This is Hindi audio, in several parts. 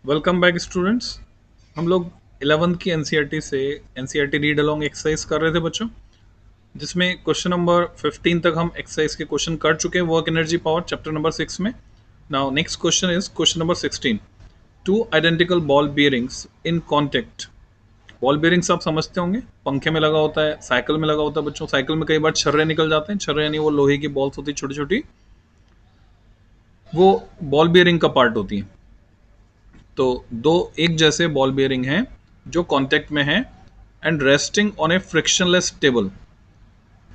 Welcome back students. हम लोग 11th की एनसीईआरटी से एनसीईआरटी रीड अलोंग एक्सरसाइज कर रहे थे बच्चों, जिसमें क्वेश्चन नंबर 15 तक हम एक्सरसाइज के क्वेश्चन कर चुके हैं work energy power chapter number 6 में। Now next question is question number 16। Two identical ball bearings in contact. Ball bearings आप समझते होंगे, पंखे में लगा होता है, साइकिल में लगा होता है बच्चों। साइकिल में कई बार छर्रे निकल जाते हैं। छर्रे यानी वो लोहे की बॉल्स होती है छोटी छोटी, वो बॉल बियरिंग का पार्ट होती है। तो दो एक जैसे बॉल बेयरिंग हैं जो कांटेक्ट में हैं and resting on a frictionless table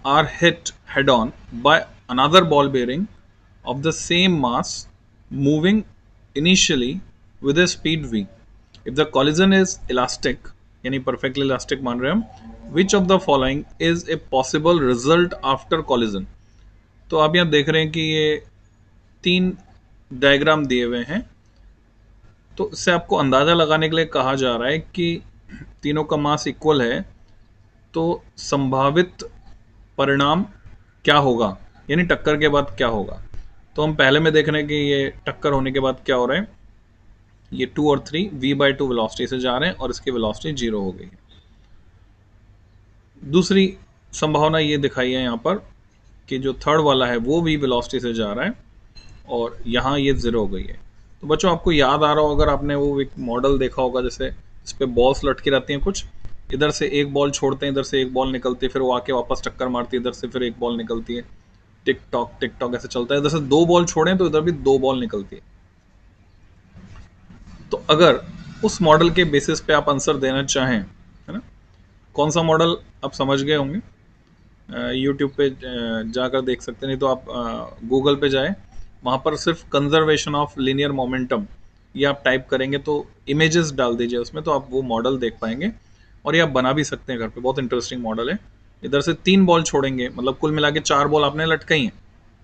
are hit head on by another ball bearing of the same mass moving initially with a speed v। If the collision is elastic, यानी परफेक्टली इलास्टिक मान रहे हैं हम, which of the following is a possible result after collision. तो आप यहाँ देख रहे हैं कि ये तीन डायग्राम दिए हुए हैं। तो इससे आपको अंदाज़ा लगाने के लिए कहा जा रहा है कि तीनों का मास इक्वल है, तो संभावित परिणाम क्या होगा, यानी टक्कर के बाद क्या होगा। तो हम पहले में देख रहे हैं कि ये टक्कर होने के बाद क्या हो रहा है। ये 2 और 3 v/2 वेलोसिटी से जा रहे हैं और इसकी वेलोसिटी 0 हो गई है। दूसरी संभावना ये दिखाई है यहाँ पर कि जो थर्ड वाला है वो v वेलोसिटी से जा रहा है और यहाँ ये 0 हो गई है। तो बच्चों आपको याद आ रहा हो, अगर आपने वो एक मॉडल देखा होगा जैसे इस पे बॉल्स लटकी रहती हैं कुछ, इधर से एक बॉल छोड़ते हैं, इधर से एक बॉल निकलती है, फिर वो आके वापस टक्कर मारती है, इधर से फिर एक बॉल निकलती है, टिक टॉक ऐसे चलता है। इधर से दो बॉल छोड़ें तो इधर भी दो बॉल निकलती है। तो अगर उस मॉडल के बेसिस पे आप आंसर देना चाहें, है ना, कौन सा मॉडल आप समझ गए होंगे, यूट्यूब पे जाकर देख सकते हैं, नहीं तो आप गूगल पे जाए, वहाँ पर सिर्फ कंजर्वेशन ऑफ लीनियर मोमेंटम ये आप टाइप करेंगे तो इमेजेस डाल दीजिए उसमें, तो आप वो मॉडल देख पाएंगे। और ये आप बना भी सकते हैं घर पे, बहुत इंटरेस्टिंग मॉडल है। इधर से 3 बॉल छोड़ेंगे, मतलब कुल मिला के 4 बॉल आपने लटकाई हैं,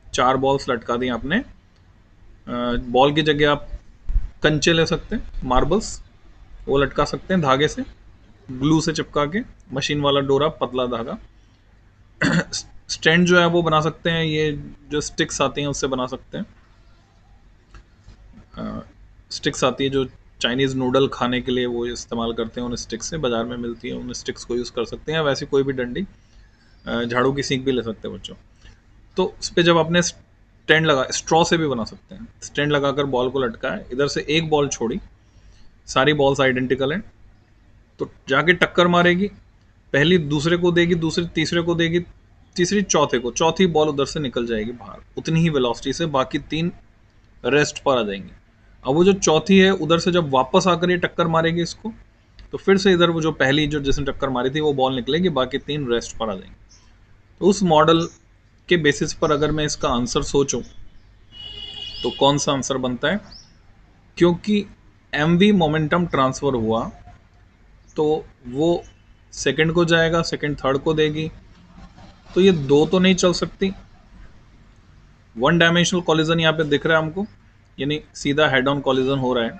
4 बॉल्स लटका दी आपने। बॉल की जगह आप कंचे ले सकते हैं, मार्बल्स, वो लटका सकते हैं धागे से, ग्लू से चिपका के, मशीन वाला डोरा, पतला धागा। स्टैंड जो है वो बना सकते हैं, ये जो स्टिक्स आती हैं उससे बना सकते हैं। स्टिक्स आती है जो चाइनीज़ नूडल खाने के लिए वो इस्तेमाल करते हैं, उन स्टिक्स से बाज़ार में मिलती है, उन स्टिक्स को यूज़ कर सकते हैं। वैसे कोई भी डंडी, झाड़ू की सीख भी ले सकते हैं बच्चों। तो उस पर जब आपने स्टैंड लगा, स्ट्रॉ से भी बना सकते हैं, स्टैंड लगाकर बॉल को लटकाया, इधर से एक बॉल छोड़ी, सारी बॉल्स आइडेंटिकल हैं, तो जाके टक्कर मारेगी, पहली दूसरे को देगी, दूसरी तीसरे को देगी, तीसरी चौथे को, चौथी बॉल उधर से निकल जाएगी बाहर उतनी ही वेलोसिटी से, बाकी 3 रेस्ट पर आ जाएंगी। अब वो जो चौथी है उधर से जब वापस आकर ये टक्कर मारेगी इसको, तो फिर से इधर वो जो पहली जो जिसने टक्कर मारी थी वो बॉल निकलेगी, बाकी 3 रेस्ट पर आ जाएंगे। तो उस मॉडल के बेसिस पर अगर मैं इसका आंसर सोचूं तो कौन सा आंसर बनता है, क्योंकि mv मोमेंटम ट्रांसफर हुआ तो वो सेकंड को जाएगा, सेकंड थर्ड को देगी, तो ये दो तो नहीं चल सकती। वन डायमेंशनल कॉलिजन यहाँ पे दिख रहा है हमको, यानी सीधा हेड ऑन कॉलिजन हो रहा है।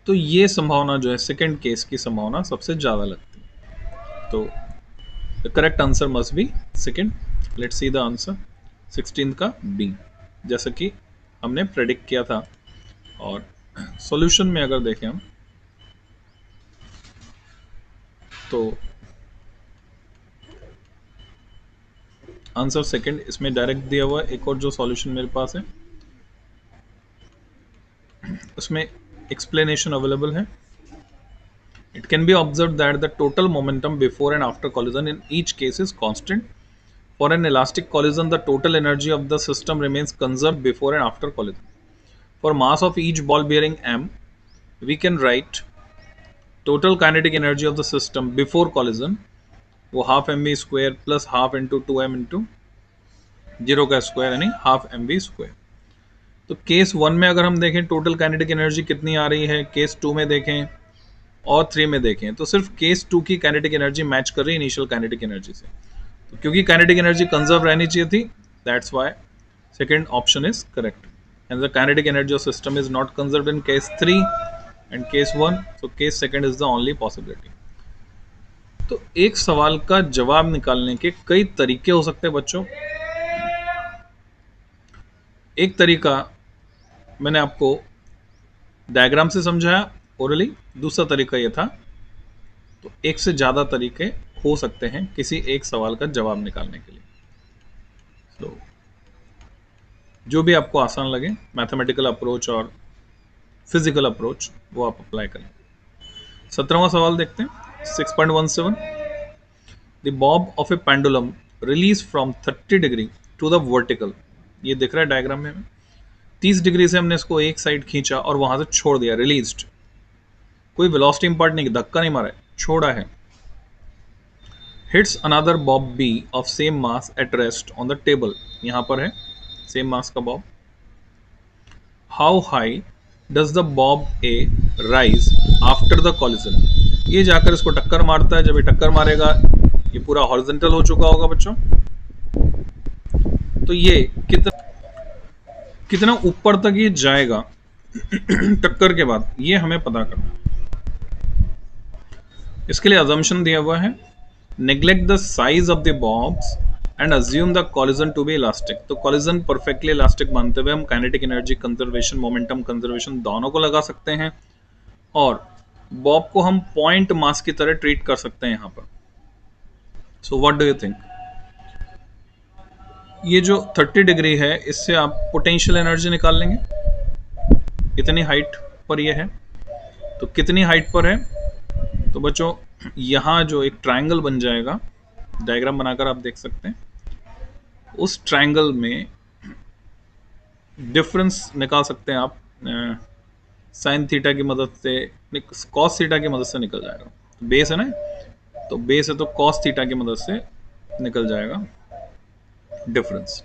तो ये संभावना जो है सेकंड केस की संभावना सबसे ज़्यादा लगती है। तो the correct answer must be second. Let's see the answer 16 का बी, जैसा कि हमने प्रेडिक्ट किया था। और सॉल्यूशन में अगर देखें हम तो आंसर सेकंड इसमें डायरेक्ट दिया हुआ है। एक और जो सॉल्यूशन मेरे पास है उसमें एक्सप्लेनेशन अवेलेबल है। It can be observed that the total momentum before and after collision in each case is constant. For an elastic collision, the total energy of the system remains conserved before and after collision. For mass of each ball bearing m, we can write total kinetic energy of the system before collision, वो half mv square plus half into 2m into 0 का स्क्वायर, यानी half mv square। तो केस 1 में अगर हम देखें टोटल काइनेटिक एनर्जी कितनी आ रही है, केस 2 में देखें और 3 में देखें तो सिर्फ केस 2 की काइनेटिक एनर्जी मैच कर रही है इनिशियल काइनेटिक एनर्जी से। तो क्योंकि काइनेटिक एनर्जी कंजर्व रहनी चाहिए थी, that's why second option is correct. And the kinetic energy of system is not conserved in case 3 and case 1, so case second is the only possibility. तो एक सवाल का जवाब निकालने के कई तरीके हो सकते हैं बच्चों। एक तरीका मैंने आपको डायग्राम से समझाया ओरली, दूसरा तरीका ये था। तो एक से ज़्यादा तरीके हो सकते हैं किसी एक सवाल का जवाब निकालने के लिए। तो जो भी आपको आसान लगे, मैथमेटिकल अप्रोच और फिजिकल अप्रोच, वो आप अप्लाई करें। 17वां सवाल देखते हैं। 6.17, the bob of a pendulum release from 30 degree to the vertical. ये दिख रहा है डायग्राम में हमें। 30 डिग्री से हमने इसको एक साइड खींचा और वहां से छोड़ दिया, रिलीज्ड। कोई वेलोसिटी इंपार्ट नहीं, धक्का नहीं मारा है, छोड़ा है। Hits another bob B of same mass at rest on the table. यहां पर है सेम मास का bob. How high does the bob A rise after the collision. ये जाकर इसको टक्कर मारता है। जब ये टक्कर मारेगा, ये पूरा हॉरिजॉन्टल हो चुका होगा बच्चों। तो ये कितना कितना ऊपर तक ये जाएगा टक्कर के बाद, ये हमें पता करना है। इसके लिए अजम्पशन दिया हुआ है, neglect the size of the bobs and assume the collision to be elastic. तो कॉलिजन परफेक्टली इलास्टिक मानते हुए हम kinetic energy conservation, momentum conservation दोनों को लगा सकते हैं, और बॉब को हम पॉइंट मास की तरह ट्रीट कर सकते हैं यहां पर। So what do you think? ये जो 30 डिग्री है, इससे आप पोटेंशियल एनर्जी निकाल लेंगे। इतनी हाइट पर ये है, तो कितनी हाइट पर है? तो बच्चों यहाँ जो एक ट्रायंगल बन जाएगा, डायग्राम बनाकर आप देख सकते हैं। उस ट्रायंगल में डिफरेंस निकाल सकते हैं आप साइन थीटा की मदद से, कॉस थीटा की मदद से निकल जाएगा। तो बेस है ना, तो बेस है तो कॉस थीटा की मदद से निकल जाएगा डिफरेंस।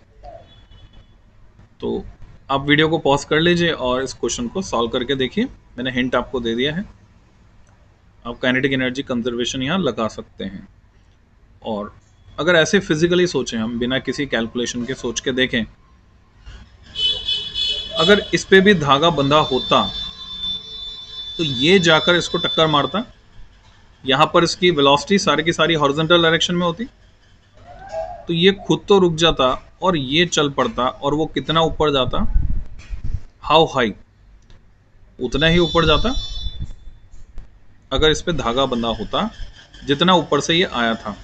तो आप वीडियो को पॉज कर लीजिए और इस क्वेश्चन को सॉल्व करके देखिए। मैंने हिंट आपको दे दिया है। आप काइनेटिक एनर्जी कंजर्वेशन यहाँ लगा सकते हैं। और अगर ऐसे फिजिकली सोचें, हम बिना किसी कैलकुलेशन के सोच के देखें, अगर इस पे भी धागा बंधा होता तो ये जाकर इसको टक्कर मारता, यहां पर इसकी वेलोसिटी सारी की सारी हॉरिजॉन्टल डायरेक्शन में होती, तो ये खुद तो रुक जाता और ये चल पड़ता, और वो कितना ऊपर जाता? How high? उतना ही ऊपर जाता अगर इस पे धागा बंधा होता जितना ऊपर से ये आया था,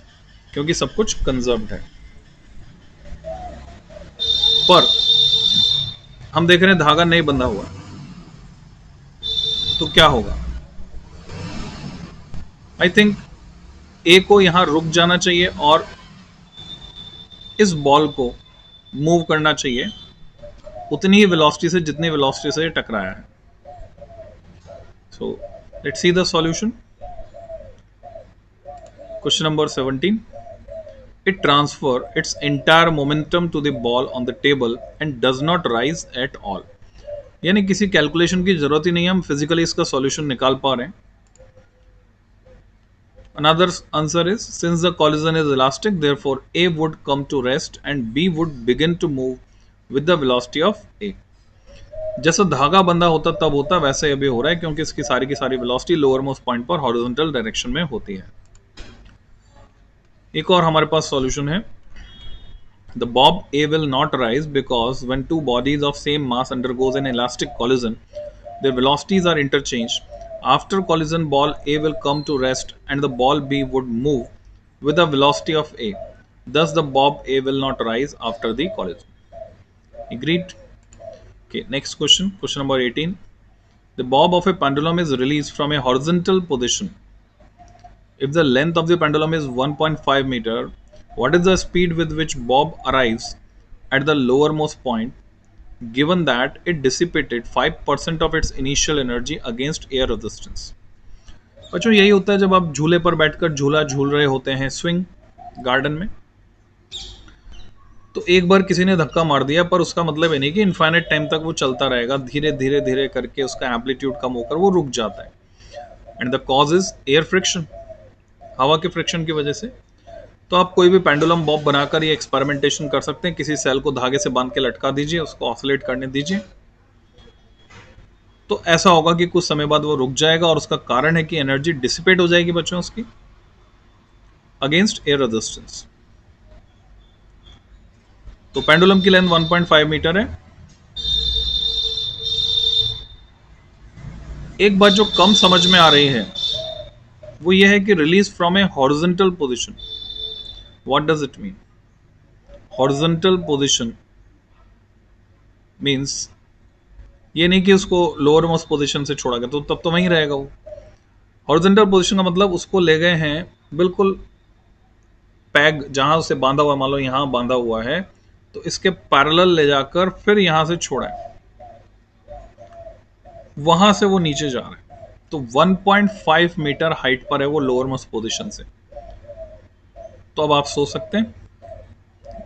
क्योंकि सब कुछ कंजर्व्ड है। पर हम देख रहे हैं धागा नहीं बंधा हुआ, तो क्या होगा? आई थिंक ए को यहां रुक जाना चाहिए और इस बॉल को मूव करना चाहिए उतनी ही वेलोसिटी से जितनी वेलोसिटी से टकराया है। So let's see the solution. Question number 17, it transfer its entire momentum to the ball on the table and does not rise at all। यानी किसी कैलकुलेशन की जरूरत ही नहीं है, हम फिजिकली इसका सॉल्यूशन निकाल पा रहे हैं। Another answer is, since the collision is elastic, therefore A would come to rest and B would begin to move with the velocity of A। जैसा धागा बंधा होता तब होता, वैसे अभी हो रहा है, क्योंकि इसकी सारी की सारी वेलोसिटी लोअर मोस्ट पॉइंट पर हॉरिजॉन्टल डायरेक्शन में होती है। एक और हमारे पास सॉल्यूशन है। The bob A will not rise because when two bodies of same mass undergoes an elastic collision, their velocities are interchanged. After collision, ball A will come to rest and the ball B would move with the velocity of A. Thus, the bob A will not rise after the collision. Agreed? Okay, next question. Question number 18. The bob of a pendulum is released from a horizontal position. If the length of the pendulum is 1.5 meter, what is the speed with which bob arrives at the lowermost point, given that it dissipated 5% of its initial energy against air resistance? बच्चों यही होता है जब आप झूले पर बैठकर झूला झूल रहे होते हैं स्विंग गार्डन में, तो एक बार किसी ने धक्का मार दिया, पर उसका मतलब ये नहीं कि इनफाइनाइट टाइम तक वो चलता रहेगा। धीरे धीरे धीरे करके उसका एम्पलीट्यूड कम होकर वो रुक जाता है। And the cause is air friction, हवा के फ्रिक्शन की वजह से। तो आप कोई भी पेंडुलम बॉब बनाकर ये एक्सपेरिमेंटेशन कर सकते हैं। किसी सेल को धागे से बांध के लटका दीजिए, उसको ऑसिलेट करने दीजिए, तो ऐसा होगा कि कुछ समय बाद वो रुक जाएगा, और उसका कारण है कि एनर्जी डिसिपेट हो जाएगी बच्चों उसकी अगेंस्ट एयर रेजिस्टेंस। तो पेंडुलम की लेंथ 1.5 मीटर है। एक बात जो कम समझ में आ रही है वो ये है कि release from A horizontal position, what does it mean? Horizontal position means ये नहीं कि उसको लोअर मोस्ट पोजीशन से छोड़ा गया तो तब तो वहीं रहेगा वो। हॉरिजॉन्टल पोजीशन का मतलब उसको ले गए हैं बिल्कुल पैग, जहां उसे बांधा हुआ, मान लो यहां बांधा हुआ है तो इसके पैरेलल ले जाकर फिर यहां से छोड़ा है, वहां से वो नीचे जा रहा है। तो 1.5 मीटर हाइट पर है वो लोअर मोस्ट पोजीशन से। तो अब आप सोच सकते हैं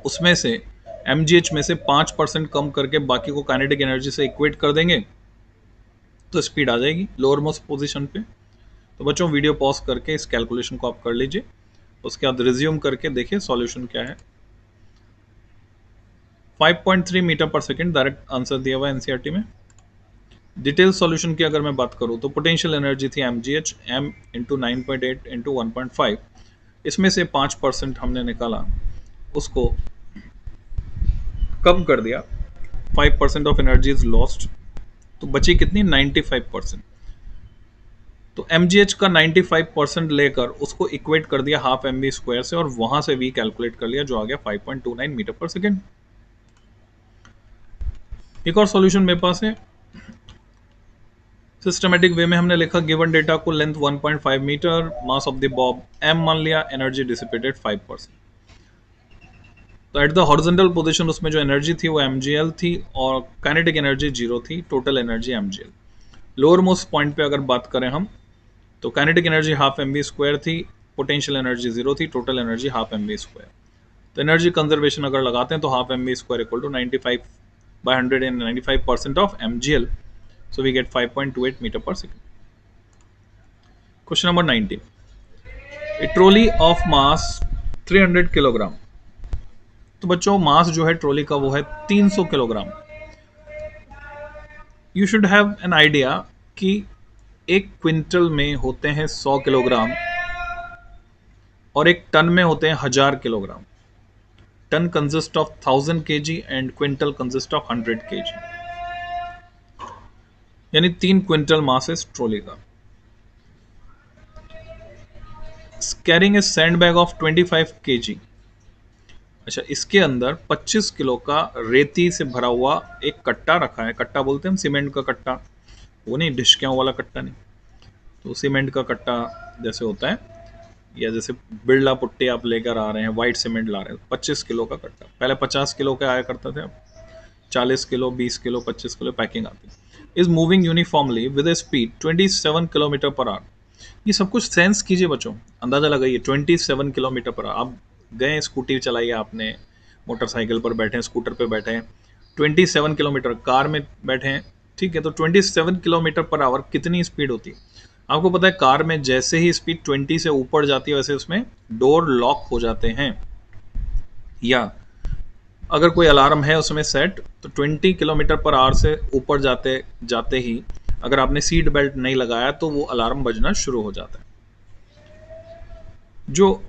उसमें से mgh में से 5% कम करके बाकी को काइनेटिक एनर्जी से इक्वेट कर देंगे तो स्पीड आ जाएगी लोअर मोस्ट पोजीशन पे। तो बच्चों वीडियो पॉज करके इस कैलकुलेशन को आप कर लीजिए, उसके बाद रिज्यूम करके देखिए सॉल्यूशन क्या है। 5.3 मीटर पर सेकेंड डायरेक्ट आंसर दिया हुआ एनसीईआरटी में। डिटेल सॉल्यूशन की अगर मैं बात करूं तो पोटेंशियल एनर्जी थी mgh m इंटू 9.8 इंटू 1.5, इसमें से 5% हमने निकाला, उसको कम कर दिया, 5% ऑफ एनर्जी इज लॉस्ट, तो बची कितनी 95%। तो mgh का 95% लेकर उसको इक्वेट कर दिया हाफ mv स्क्वायर से और वहां से v कैलकुलेट कर लिया जो आ गया 5.29 मीटर पर सेकेंड। एक और सॉल्यूशन मेरे पास है, सिस्टमेटिक वे में हमने लिखा गिवन डेटा को length 1.5 metre, mass of the bob m मान लिया, एनर्जी डिसिपेटेड 5%। तो एट द हॉरिजॉन्टल पोजीशन उसमें जो एनर्जी थी वो mgl थी और काइनेटिक एनर्जी 0 थी, total energy mgl। Lower most point पे अगर बात करें हम तो kinetic energy half mv square थी, पोटेंशियल एनर्जी 0 थी, total energy half mv square. तो एनर्जी कंजर्वेशन अगर लगाते हैं तो half mv square equal to 95/195% of mgl, so we get 5.28 meter per second. Question number 19. A trolley of mass 300 kilogram. तो बच्चों मास जो है ट्रॉली का वो है 300 kilogram. You should have an idea कि एक क्विंटल में होते हैं 100 किलोग्राम और एक टन में होते हैं 1000 kilogram. Ton consist of 1000 kg and quintal consist of 100 kg, यानी 3 क्विंटल मास है ट्रॉली का। Carrying a sand bag of 25 kg। अच्छा, इसके अंदर 25 किलो का रेती से भरा हुआ एक कट्टा रखा है। कट्टा बोलते हैं हम सीमेंट का कट्टा, वो नहीं डिशक्याओं वाला कट्टा नहीं, तो सीमेंट का कट्टा जैसे होता है, या जैसे बिरला पुट्टी आप लेकर आ रहे हैं, वाइट सीमेंट ला रहे हैं, 25 किलो का कट्टा। पहले 50 किलो के आया करता थे, अब 40 किलो, 20 किलो, 25 किलो पैकिंग आती है। Is moving uniformly with a speed 27 kilometre per our. ये सब कुछ सेंस कीजिए बच्चों, अंदाजा लगाइए 27 किलोमीटर पर आवर। आप गए, स्कूटी चलाई आपने, मोटरसाइकिल पर बैठे हैं, स्कूटर पे बैठे हैं, 27 किलोमीटर, कार में बैठे हैं, ठीक है, तो 27 किलोमीटर पर आवर कितनी स्पीड होती है? आपको पता है कार में जैसे ही स्पीड 20 से ऊपर जाती है वैसे उसमें डोर लॉक हो जाते हैं, या अगर कोई अलार्म है उसमें सेट तो 20 किलोमीटर पर आवर से ऊपर जाते जाते ही अगर आपने सीट बेल्ट नहीं लगाया तो वो अलार्म बजना शुरू हो जाता है। जो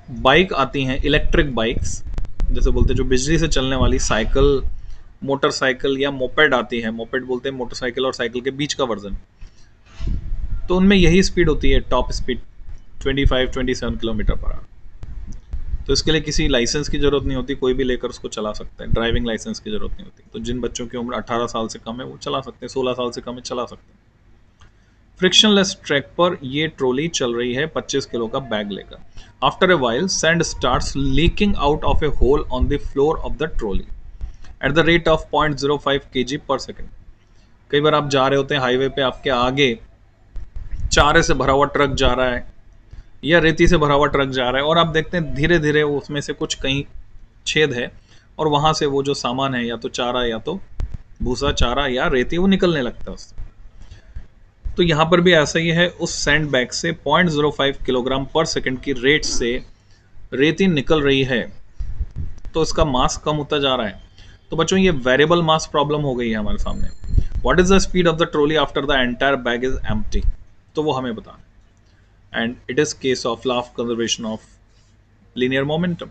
बाइक आती हैं, इलेक्ट्रिक बाइक्स जैसे बोलते हैं, जो बिजली से चलने वाली साइकिल, मोटरसाइकिल या मोपेड आती है, मोपेड बोलते हैं मोटरसाइकिल और साइकिल के बीच का वर्जन, तो उनमें यही स्पीड होती है, top speed 25-27 kilometre per our. तो इसके लिए किसी लाइसेंस की जरूरत नहीं होती, कोई भी लेकर उसको चला सकता है, ड्राइविंग लाइसेंस की जरूरत नहीं होती। तो जिन बच्चों की उम्र 18 साल से कम है वो चला सकते हैं, 16 साल से कम है चला सकते हैं। फ्रिक्शनलेस ट्रैक पर ये ट्रॉली चल रही है 25 किलो का बैग लेकर। After a while sand starts leaking out of a hole on the floor of the trolley at the rate of 0.05 kg per second. कई बार आप जा रहे होते हैं हाईवे पे, आपके आगे चारे से भरा हुआ ट्रक जा रहा है या रेती से भरा हुआ ट्रक जा रहा है और आप देखते हैं धीरे धीरे उसमें से कुछ कहीं छेद है और वहां से वो जो सामान है, या तो चारा या तो भूसा, चारा या रेती, वो निकलने लगता है उससे। तो यहाँ पर भी ऐसा ही है, उस सैंड बैग से 0.05 किलोग्राम पर सेकंड की रेट से रेती निकल रही है, तो इसका मास कम होता जा रहा है। तो बच्चों ये वेरिएबल मास प्रॉब्लम हो गई है हमारे सामने। What is the speed of the trolley after the entire bag is empty, तो वो हमें बताना। And it is case of law of conservation of linear momentum.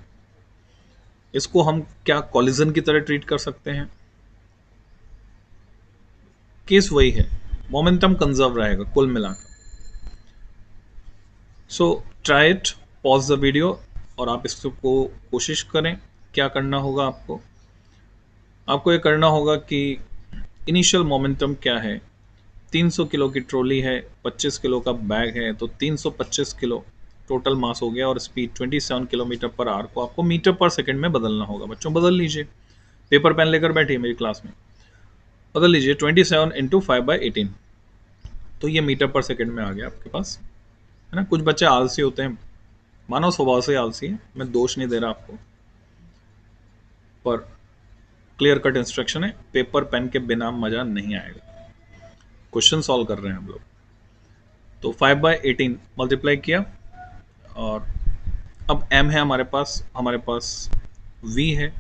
इसको हम क्या कॉलिजन की तरह ट्रीट कर सकते हैं? केस वही है, मोमेंटम कंजर्व रहेगा कुल मिलाकर। So try it, pause the video और आप इसको कोशिश करें। क्या करना होगा आपको, आपको ये करना होगा कि इनिशियल मोमेंटम क्या है। 300 किलो की ट्रॉली है, 25 किलो का बैग है, तो 325 किलो टोटल मास हो गया और स्पीड 27 किलोमीटर पर आवर को आपको मीटर पर सेकंड में बदलना होगा। बच्चों बदल लीजिए, पेपर पेन लेकर बैठिए मेरी क्लास में, बदल लीजिए। 27 इंटू 5/18, तो ये मीटर पर सेकंड में आ गया आपके पास, है ना। कुछ बच्चे आलसी होते हैं, मानव स्वभाव से आलसी है, मैं दोष नहीं दे रहा आपको, पर क्लियर कट इंस्ट्रक्शन है, पेपर पेन के बिना मजा नहीं आएगा। क्वेश्चन सॉल्व कर रहे हैं हम लोग। तो 5/18 मल्टीप्लाई किया और अब m है हमारे पास v है।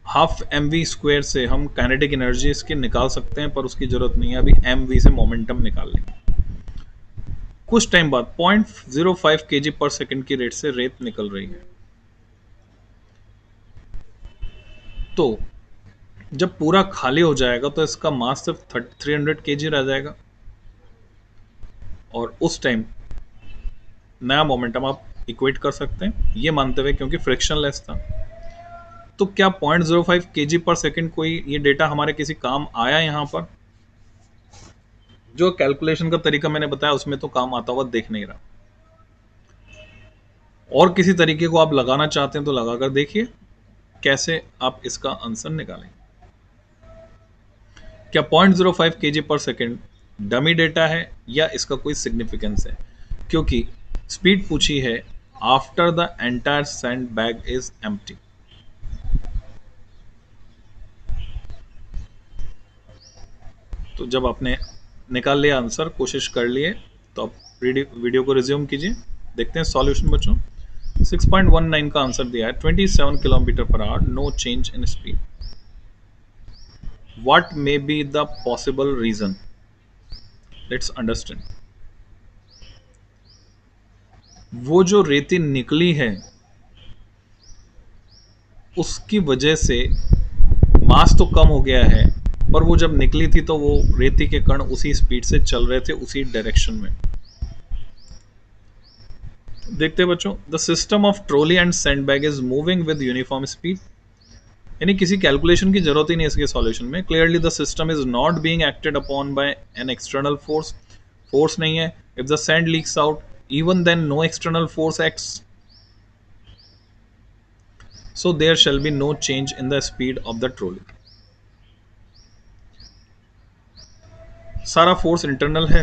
हाफ mv² से हम काइनेटिक एनर्जी इसकी निकाल सकते हैं, पर उसकी जरूरत नहीं है, अभी mv से मोमेंटम निकाल लेंगे। कुछ टाइम बाद 0.05 kg पर सेकंड की रेट से रेत निकल रही है। तो जब पूरा खाली हो जाएगा तो इसका मास सिर्फ 300 kg रह जाएगा, और उस टाइम नया मोमेंटम आप इक्वेट कर सकते हैं ये मानते हुए, क्योंकि फ्रिक्शन लेस था। तो क्या 0.05 kg पर सेकंड कोई ये डेटा हमारे किसी काम आया? यहाँ पर जो कैलकुलेशन का तरीका मैंने बताया उसमें तो काम आता हुआ देख नहीं रहा। और किसी तरीके को आप लगाना चाहते हैं तो लगा कर देखिए कैसे आप इसका आंसर निकालेंगे। क्या 0.05 kg पर सेकंड डमी डेटा है या इसका कोई सिग्निफिकेंस है? क्योंकि स्पीड पूछी है after the entire sand bag is empty. तो जब आपने निकाल लिया आंसर, कोशिश कर लिए, तो आप वीडियो को रिज्यूम कीजिए। देखते हैं सॉल्यूशन बच्चों। 6.19 का आंसर दिया है, 27 kilometre per hour, no change in speed. What may be the possible reason? Let's understand. वो जो रेती निकली है उसकी वजह से मास तो कम हो गया है, पर वो जब निकली थी तो वो रेती के कण उसी स्पीड से चल रहे थे, उसी डायरेक्शन में। देखते हैं बच्चों, the system of trolley and sandbag is moving with uniform speed. यानी किसी कैलकुलेशन की जरूरत ही नहीं इसके सॉल्यूशन में। Clearly the system is not being acted upon by an external force. Force नहीं है। If the sand leaks out, even then no external force acts, so there shall be no change in the speed of the trolley. सारा फोर्स इंटरनल है।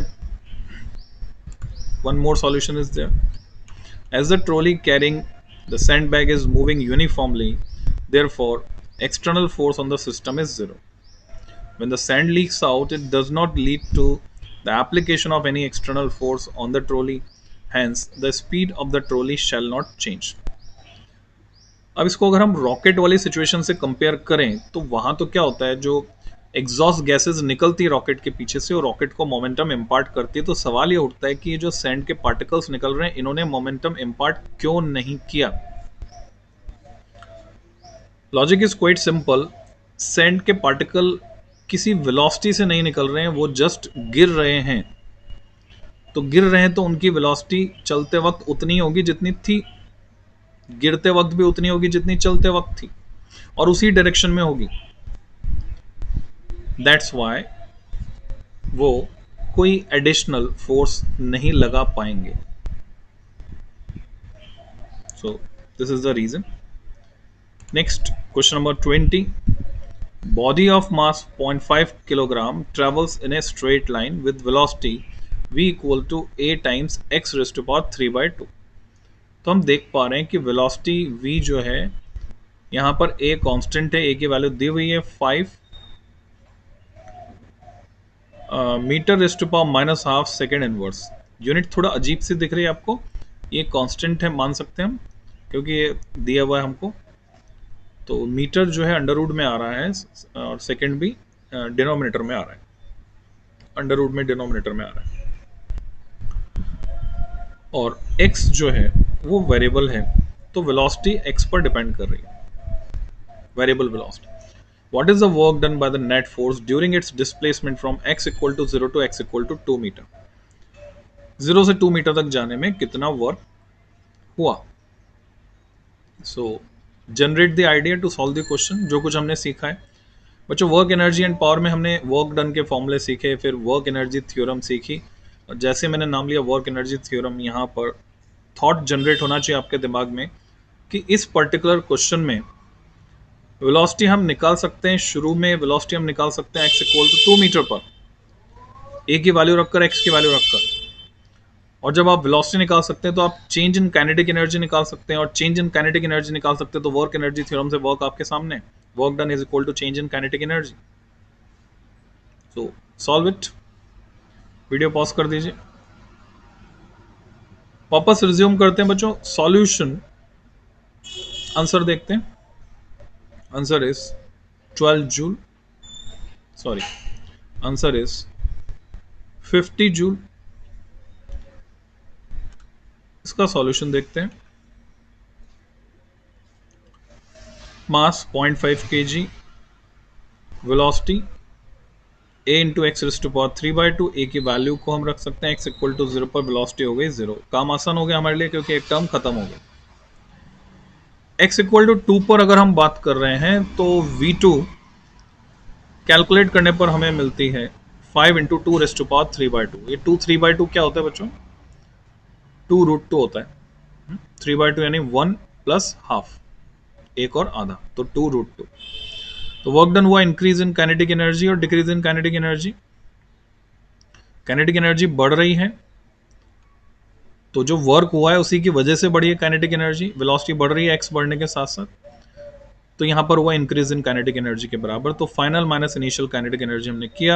One more solution is there. As the trolley carrying the sandbag is moving uniformly, therefore external force on the system is zero. When the sand leaks out, it does not lead to the application of any external force on the trolley. Hence, the speed of the trolley shall not change. अब इसको अगर हम रॉकेट वाली सिचुएशन से कंपेयर करें तो वहां तो क्या होता है, जो एग्जॉस्ट गैसेस निकलती है रॉकेट के पीछे से और रॉकेट को मोमेंटम इम्पार्ट करती है। तो सवाल ये उठता है कि ये जो सैंड के पार्टिकल्स निकल रहे हैं इन्होंने मोमेंटम इम्पार्ट क्यों नहीं किया? Logic is quite simple. Sand के पार्टिकल किसी वेलोसिटी से नहीं निकल रहे हैं, वो जस्ट गिर रहे हैं। तो गिर रहे हैं तो उनकी वेलोसिटी चलते वक्त उतनी होगी जितनी थी, गिरते वक्त भी उतनी होगी जितनी चलते वक्त थी, और उसी डायरेक्शन में होगी। दैट्स वाई वो कोई एडिशनल फोर्स नहीं लगा पाएंगे। So this is the reason. Next question number 20। Body of mass 0.5 kilogram travels in a straight line with velocity v equal to a times x raised to power 3/2। तो हम देख पा रहे हैं कि वेलोसिटी v जो है, यहाँ पर a कांस्टेंट है, a की वैल्यू दी हुई है 5 metre raised to power -12 second inverse. Unit थोड़ा अजीब सी दिख रही है आपको, ये कांस्टेंट है मान सकते हैं हम, क्योंकि ये दिया हुआ है हमको। तो मीटर जो है अंडर रूट में आ रहा है और सेकेंड भी डिनोमिनेटर में आ रहा है, अंडर रूट में डिनोमिनेटर में आ रहा है। और x जो है वो वेरिएबल है, तो वेलोसिटी x पर डिपेंड कर रही है, variable velocity. What is the work done by the net force during its displacement from x equal to 0 to x equal to 2 metre? 0 से 2 मीटर तक जाने में कितना वर्क हुआ? So generate the idea to solve the question. जो कुछ हमने सीखा है बच्चों, वर्क एनर्जी एंड पावर में हमने वर्क डन के फॉर्मूले सीखे, फिर वर्क एनर्जी थ्योरम सीखी, और जैसे मैंने नाम लिया वर्क एनर्जी थ्योरम, यहाँ पर थॉट जनरेट होना चाहिए आपके दिमाग में कि इस पर्टिकुलर क्वेश्चन में वेलोसिटी हम निकाल सकते हैं, शुरू में वेलोसिटी हम निकाल सकते हैं x इक्वल टू 2 मीटर पर, a की वैल्यू रखकर x की वैल्यू रखकर, और जब आप वेलोसिटी निकाल सकते हैं तो आप चेंज इन काइनेटिक एनर्जी निकाल सकते हैं, और चेंज इन काइनेटिक एनर्जी निकाल सकते हैं तो वर्क एनर्जी थ्योरम से वर्क आपके सामने, work done is equal to change in kinetic energy. So solve it. Video pause कर दीजिए, वापस रिज्यूम करते हैं बच्चों। सॉल्यूशन, आंसर देखते हैं। Answer is 12 joule, sorry answer is 50 joule. इसका सॉल्यूशन देखते हैं। Mass 0.5 kg, velocity a into x raised to power 3/2, a की वैल्यू को हम रख सकते हैं x इक्वल टू 0 पर, वेलोसिटी हो गई 0। काम आसान हो गया हमारे लिए क्योंकि एक टर्म खत्म हो गया। x इक्वल टू 2 पर अगर हम बात कर रहे हैं तो v2 कैलकुलेट करने पर हमें मिलती है 5 इंटू 2 रेज़ टू पावर 3/2। ये 2 3/2 क्या होता है बच्चों? 2√2 होता है। 3/2 यानी 1 प्लस हाफ, एक और आधा, तो 2√2। तो वर्क डन हुआ इंक्रीज इन काइनेटिक एनर्जी और decrease in kinetic energy. Kinetic energy बढ़ रही है तो जो वर्क हुआ है उसी की वजह से बढ़ी है काइनेटिक एनर्जी। वेलोसिटी बढ़ रही है एक्स बढ़ने के साथ साथ, तो यहाँ पर हुआ इंक्रीज इन काइनेटिक एनर्जी के बराबर। तो final minus initial kinetic energy हमने किया,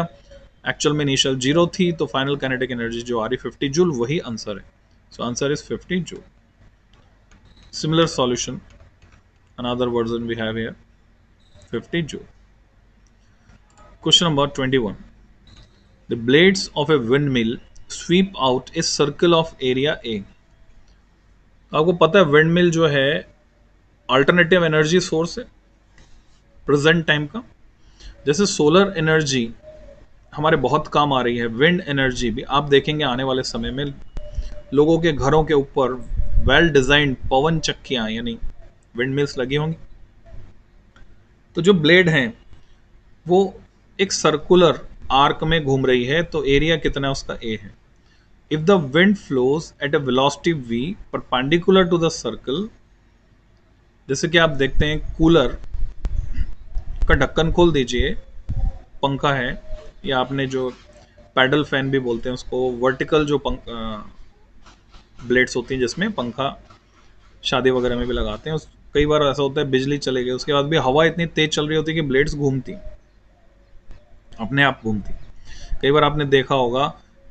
एक्चुअल में इनिशियल 0 थी, तो फाइनल काइनेटिक एनर्जी जो आ रही 50 जूल, वही आंसर है। So answer is 50 joule. Similar solution, another version we have here, 50 joule. Question number 21. The blades of a windmill sweep out a circle of area A. आपको पता है विंडमिल जो है अल्टरनेटिव एनर्जी सोर्स है प्रेजेंट टाइम का। जैसे सोलर एनर्जी हमारे बहुत काम आ रही है, विंड एनर्जी भी आप देखेंगे आने वाले समय में लोगों के घरों के ऊपर वेल डिजाइंड पवन चक्कियां यानी विंड मिल्स लगी होंगी। तो जो ब्लेड हैं वो एक सर्कुलर आर्क में घूम रही है, तो एरिया कितना है उसका A है। If the wind flows at a velocity v perpendicular to the circle, जैसे कि आप देखते हैं कूलर का ढक्कन खोल दीजिए, पंखा है, या आपने जो पैडल फैन भी बोलते हैं उसको, वर्टिकल जो ब्लेड्स होती हैं जिसमें पंखा शादी वगैरह में भी लगाते हैं। कई बार ऐसा होता है बिजली चले गई उसके बाद भी हवा इतनी तेज चल रही होती है कि ब्लेड्स घूमती, अपने आप घूमती। कई बार आपने देखा होगा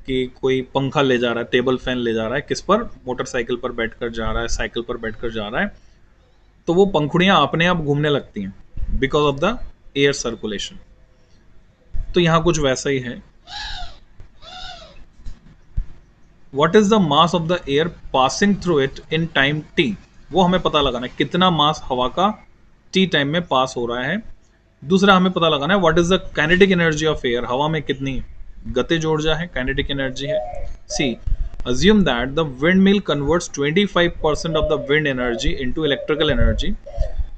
कि कोई पंखा ले जा रहा है, टेबल फैन ले जा रहा है, किस पर, मोटरसाइकिल पर बैठकर जा रहा है, साइकिल पर बैठकर जा रहा है, तो वो पंखुड़ियां अपने आप घूमने लगती हैं because of the air circulation. तो यहां कुछ वैसा ही है। What is the mass of the air passing through it in time t? वो हमें पता लगाना है कितना मास हवा का t टाइम में पास हो रहा है। दूसरा हमें पता लगाना है what is the kinetic energy of air, हवा में कितनी गतिज ऊर्जा है, काइनेटिक एनर्जी है। C, assume that the windmill converts 25% of the wind energy into electrical energy।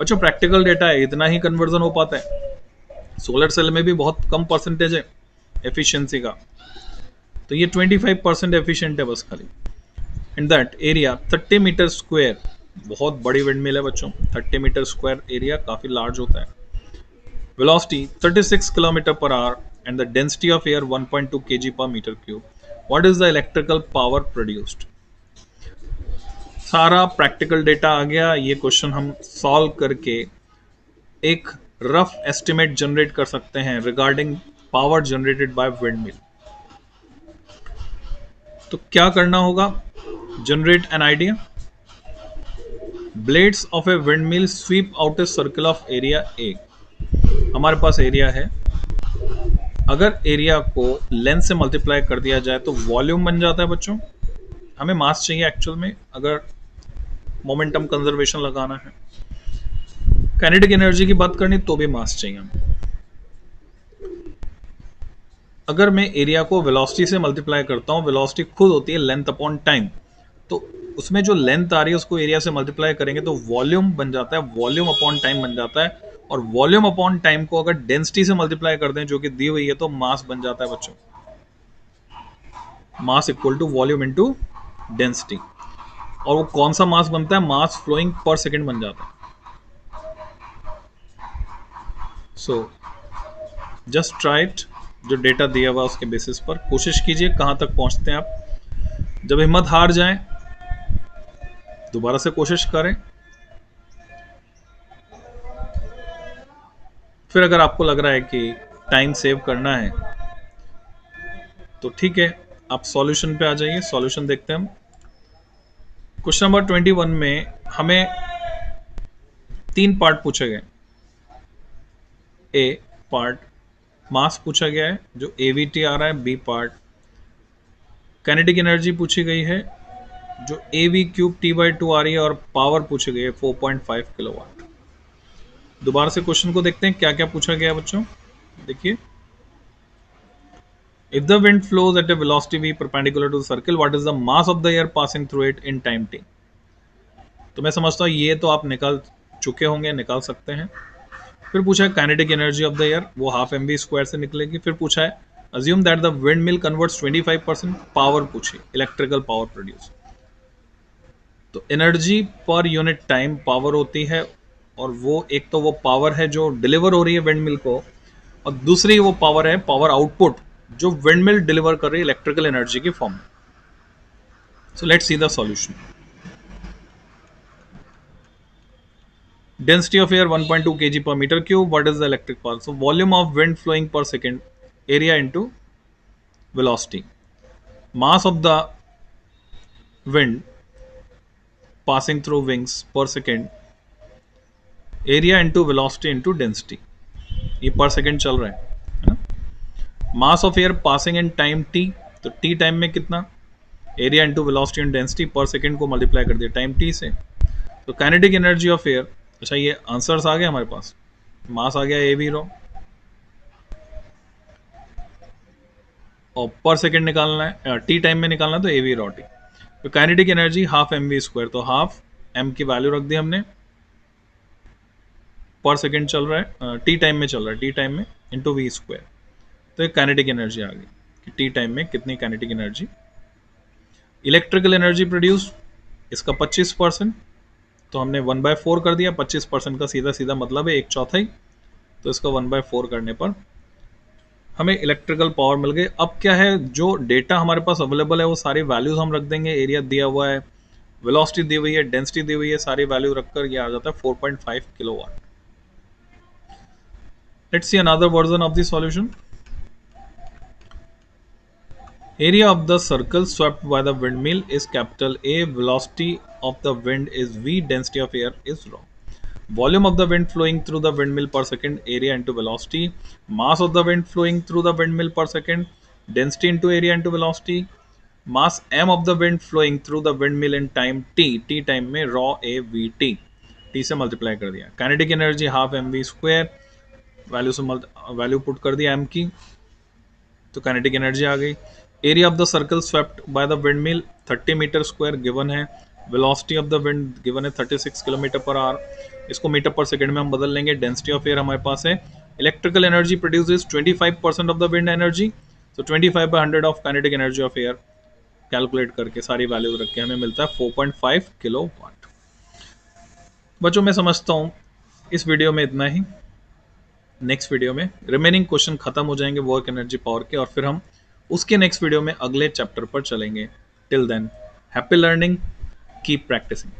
बच्चों प्रैक्टिकल डेटा है, इतना ही कन्वर्जन हो पाता है। सोलर सेल में भी बहुत कम परसेंटेज है एफिशिएंसी का, तो ये 25% एफिशिएंट है बस खाली। And that area 30 metre square, बहुत बड़ी विंडमिल है बच्चों, 30 मीटर स्क्वायर एरिया काफ़ी लार्ज होता है। Velocity 36 kilometre per hour and the density of air 1.2 kg per metre cube. What is the electrical power produced? सारा प्रैक्टिकल डेटा आ गया। ये क्वेश्चन हम सॉल्व करके एक रफ एस्टिमेट जनरेट कर सकते हैं regarding power generated by windmill. तो क्या करना होगा? Generate an idea. Blades of A windmill SVEEP out a circle of area A. हमारे पास एरिया है, अगर एरिया को लेंथ से मल्टीप्लाई कर दिया जाए तो वॉल्यूम बन जाता है बच्चों। हमें मास चाहिए एक्चुअल में, अगर मोमेंटम कंजर्वेशन लगाना है। काइनेटिक एनर्जी की बात करनी तो भी मास चाहिए हमें। अगर मैं एरिया को वेलोसिटी से मल्टीप्लाई करता हूँ, वेलोसिटी खुद होती है लेंथ अपॉन टाइम, तो उसमें जो लेंथ आ रही है उसको एरिया से मल्टीप्लाई करेंगे तो वॉल्यूम बन जाता है, वॉल्यूम अपॉन टाइम बन जाता है। और वॉल्यूम अपॉन टाइम को अगर डेंसिटी से मल्टीप्लाई कर दें जो कि दी हुई है तो मास बन जाता है बच्चों, mass equal to volume into density. और वो कौन सा मास बनता है, मास फ्लोइंग पर सेकंड बन जाता है। सो जस्ट ट्राई इट, जो डेटा दिया हुआ उसके बेसिस पर कोशिश कीजिए कहां तक पहुंचते हैं आप। जब हिम्मत हार जाएं दोबारा से कोशिश करें, फिर अगर आपको लग रहा है कि टाइम सेव करना है तो ठीक है, आप सॉल्यूशन पे आ जाइए। सॉल्यूशन देखते हैं हम। क्वेश्चन नंबर 21 में हमें 3 पार्ट पूछे गए। ए पार्ट मास पूछा गया है जो एवीटी आ रहा है, बी पार्ट काइनेटिक एनर्जी पूछी गई है जो एवी क्यूब T/2 आ रही है, और पावर पूछी गई है 4.5 किलोवाट। दोबारा से क्वेश्चन को देखते हैं क्या क्या पूछा गया है बच्चों। देखिए, if the wind flows at a velocity v perpendicular to the circle, what is the mass of the air passing through it in time t? तो मैं समझता हूँ ये तो आप निकाल चुके होंगे, निकाल सकते हैं। फिर पूछा है kinetic energy of the air, वो हाफ एम वी स्क्वायर से निकलेगी। फिर पूछा है assume that the wind mill converts 25% power, पूछी इलेक्ट्रिकल पावर प्रोड्यूस। तो energy per unit time power होती है, और वो एक तो वो पावर है जो डिलीवर हो रही है विंड मिल को, और दूसरी वो पावर है पावर आउटपुट जो विंड मिल डिलीवर कर रही है इलेक्ट्रिकल एनर्जी की फॉर्म में। So let's see the solution. Density of air 1.2 kg per meter cube. What is the electric power? So volume of wind flowing per second, area into velocity. Mass of the wind passing through wings per second, area into velocity into density. ये पर सेकेंड चल रहा है ना। Mass of air passing in time T, तो टी टाइम में कितना, area into velocity and density पर सेकेंड को मल्टीप्लाई कर दिया टाइम टी से। तो काइनेटिक एनर्जी ऑफ एयर, अच्छा ये आंसर्स आ गए हमारे पास। मास आ गया ए वी रो, और पर सेकेंड निकालना है, टी टाइम में निकालना है तो ए वी रो टी। तो kinetic energy half M V square, तो हाफ एम की वैल्यू रख दी हमने, पर सेकेंड चल रहा है, टी टाइम में चल रहा है, टी टाइम में इंटू वी स्क्वायर। तो एक काइनेटिक एनर्जी आ गई कि टी टाइम में कितनी kinetic energy. Electrical energy produce, इसका 25%, तो हमने 1/4 कर दिया। 25% का सीधा सीधा मतलब है 1/4, तो इसका 1/4 करने पर हमें इलेक्ट्रिकल पावर मिल गई। अब क्या है, जो डेटा हमारे पास अवेलेबल है वो सारी वैल्यूज हम रख देंगे। एरिया दिया हुआ है, वेलोसिटी दी हुई है, डेंसिटी दी हुई है, सारी वैल्यू रखकर ये आ जाता है 4.5 kilowatt. Let's see another version of the solution. Area of the circle swept by the windmill is capital A. Velocity of the wind is V. Density of air is rho. Volume of the wind flowing through the windmill per second, area into velocity. Mass of the wind flowing through the windmill per second, density into area into velocity. Mass m of the wind flowing through the windmill in time t, t time में rho a v t, t से मल्टीप्लाई कर दिया। Kinetic energy half M V square, value से वैल्यू पुट कर दिया m की, तो काइनेटिक एनर्जी आ गई। Area of the circle swept by the windmill 30 metre square given है। Velocity of the wind given है 36 किलोमीटर पर आवर, इसको मीटर पर सेकंड में हम बदल लेंगे। डेंसिटी ऑफ एयर हमारे पास है। Electrical energy produces 25% of the wind energy, तो 25/100 of kinetic energy of air calculate करके सारी वैल्यू रख के हमें मिलता है 4.5 किलोवाट। बच्चों मैं समझता हूँ इस वीडियो में इतना ही। नेक्स्ट वीडियो में रिमेनिंग क्वेश्चन खत्म हो जाएंगे वर्क एनर्जी पावर के, और फिर हम उसके नेक्स्ट वीडियो में अगले चैप्टर पर चलेंगे। Till then happy learning, keep practising.